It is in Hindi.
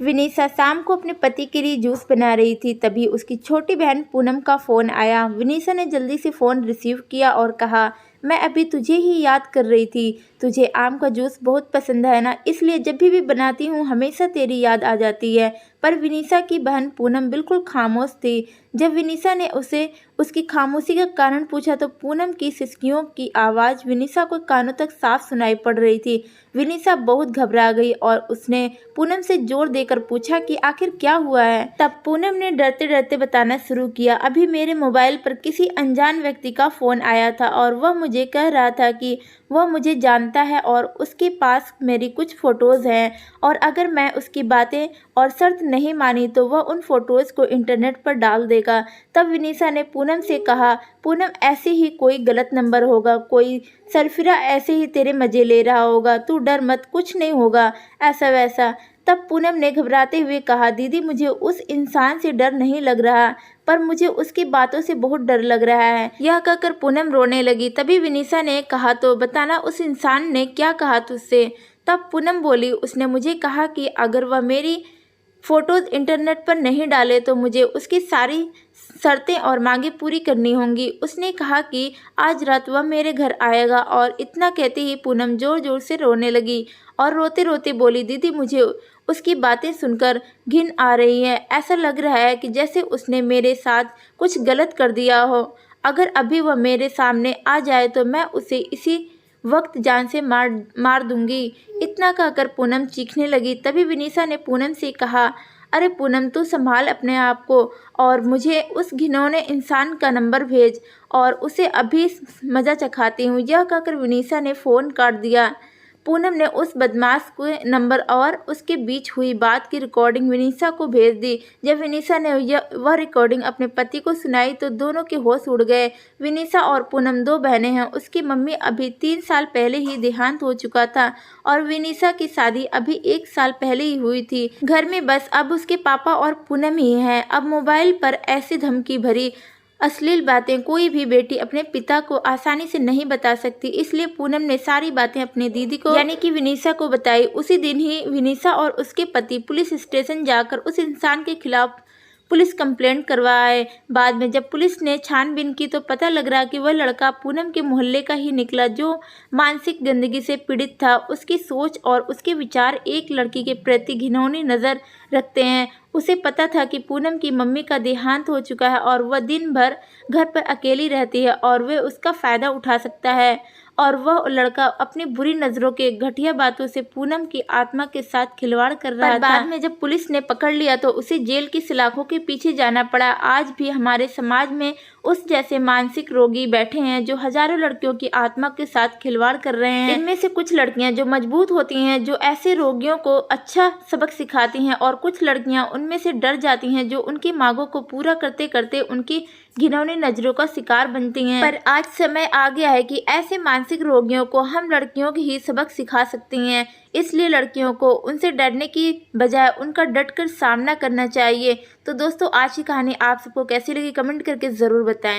विनीसा शाम को अपने पति के लिए जूस बना रही थी, तभी उसकी छोटी बहन पूनम का फ़ोन आया। विनीसा ने जल्दी से फ़ोन रिसीव किया और कहा, मैं अभी तुझे ही याद कर रही थी। तुझे आम का जूस बहुत पसंद है ना, इसलिए जब भी बनाती हूँ हमेशा तेरी याद आ जाती है। पर विनीसा की बहन पूनम बिल्कुल खामोश थी। जब विनीसा ने उसे उसकी खामोशी का कारण पूछा तो पूनम की सिसकियों की आवाज़ विनीसा को कानों तक साफ सुनाई पड़ रही थी। विनीसा बहुत घबरा गई और उसने पूनम से जोर देकर पूछा कि आखिर क्या हुआ है। तब पूनम ने डरते डरते बताना शुरू किया, अभी मेरे मोबाइल पर किसी अनजान व्यक्ति का फ़ोन आया था और वह मुझे कह रहा था कि वह मुझे जानता है और उसके पास मेरी कुछ फ़ोटोज़ हैं और अगर मैं उसकी बातें और शर्त नहीं मानी तो वह उन फ़ोटोज़ को इंटरनेट पर डाल देगा। तब विनीसा ने पूनम से कहा, पूनम ऐसे ही कोई गलत नंबर होगा, कोई सरफिरा ऐसे ही तेरे मज़े ले रहा होगा, तू डर मत, कुछ नहीं होगा ऐसा वैसा। तब पूनम ने घबराते हुए कहा, दीदी मुझे उस इंसान से डर नहीं लग रहा, पर मुझे उसकी बातों से बहुत डर लग रहा है। यह कहकर पूनम रोने लगी। तभी विनीसा ने कहा, तो बताना उस इंसान ने क्या कहा तुझसे। तब पूनम बोली, उसने मुझे कहा कि अगर वह मेरी फ़ोटोज़ इंटरनेट पर नहीं डाले तो मुझे उसकी सारी शर्तें और मांगें पूरी करनी होंगी। उसने कहा कि आज रात वह मेरे घर आएगा। और इतना कहते ही पूनम ज़ोर ज़ोर से रोने लगी और रोते रोते बोली, दीदी मुझे उसकी बातें सुनकर घिन आ रही है। ऐसा लग रहा है कि जैसे उसने मेरे साथ कुछ गलत कर दिया हो। अगर अभी वह मेरे सामने आ जाए तो मैं उसे इसी वक्त जान से मार दूंगी। इतना कहकर पूनम चीखने लगी। तभी विनीसा ने पूनम से कहा, अरे पूनम तू संभाल अपने आप को और मुझे उस घिनौने इंसान का नंबर भेज और उसे अभी मज़ा चखाती हूँ। यह कहकर विनीसा ने फ़ोन काट दिया। पूनम ने उस बदमाश के नंबर और उसके बीच हुई बात की रिकॉर्डिंग विनीसा को भेज दी। जब विनीसा ने वह रिकॉर्डिंग अपने पति को सुनाई तो दोनों के होश उड़ गए। विनीसा और पूनम दो बहनें हैं। उसकी मम्मी अभी 3 साल पहले ही देहांत हो चुका था और विनीसा की शादी अभी 1 साल पहले ही हुई थी। घर में बस अब उसके पापा और पूनम ही हैं। अब मोबाइल पर ऐसी धमकी भरी अश्लील बातें कोई भी बेटी अपने पिता को आसानी से नहीं बता सकती, इसलिए पूनम ने सारी बातें अपनी दीदी को यानी कि विनीसा को बताई। उसी दिन ही विनीसा और उसके पति पुलिस स्टेशन जाकर उस इंसान के खिलाफ पुलिस कंप्लेंट करवाए। बाद में जब पुलिस ने छानबीन की तो पता लग रहा कि वह लड़का पूनम के मोहल्ले का ही निकला जो मानसिक गंदगी से पीड़ित था। उसकी सोच और उसके विचार एक लड़की के प्रति घिनौनी नज़र रखते हैं। उसे पता था कि पूनम की मम्मी का देहांत हो चुका है और वह दिन भर घर पर अकेली रहती है और वह उसका फ़ायदा उठा सकता है। और वह लड़का अपनी बुरी नज़रों के घटिया बातों से पूनम की आत्मा के साथ खिलवाड़ कर रहा था। बाद में जब पुलिस ने पकड़ लिया तो उसे जेल की सलाखों के पीछे जाना पड़ा। आज भी हमारे समाज में उस जैसे मानसिक रोगी बैठे हैं जो हजारों लड़कियों की आत्मा के साथ खिलवाड़ कर रहे हैं। इनमें से कुछ लड़कियां जो मजबूत होती हैं, जो ऐसे रोगियों को अच्छा सबक सिखाती हैं, और कुछ लड़कियां उनमें से डर जाती हैं जो उनकी मांगों को पूरा करते करते उनकी घिनौनी नजरों का शिकार बनती हैं। पर आज समय आ गया है कि ऐसे मानसिक रोगियों को हम लड़कियों के ही सबक सिखा सकती हैं। इसलिए लड़कियों को उनसे डरने की बजाय उनका डटकर सामना करना चाहिए। तो दोस्तों आज की कहानी आप सबको कैसी लगी कमेंट करके ज़रूर बताएं।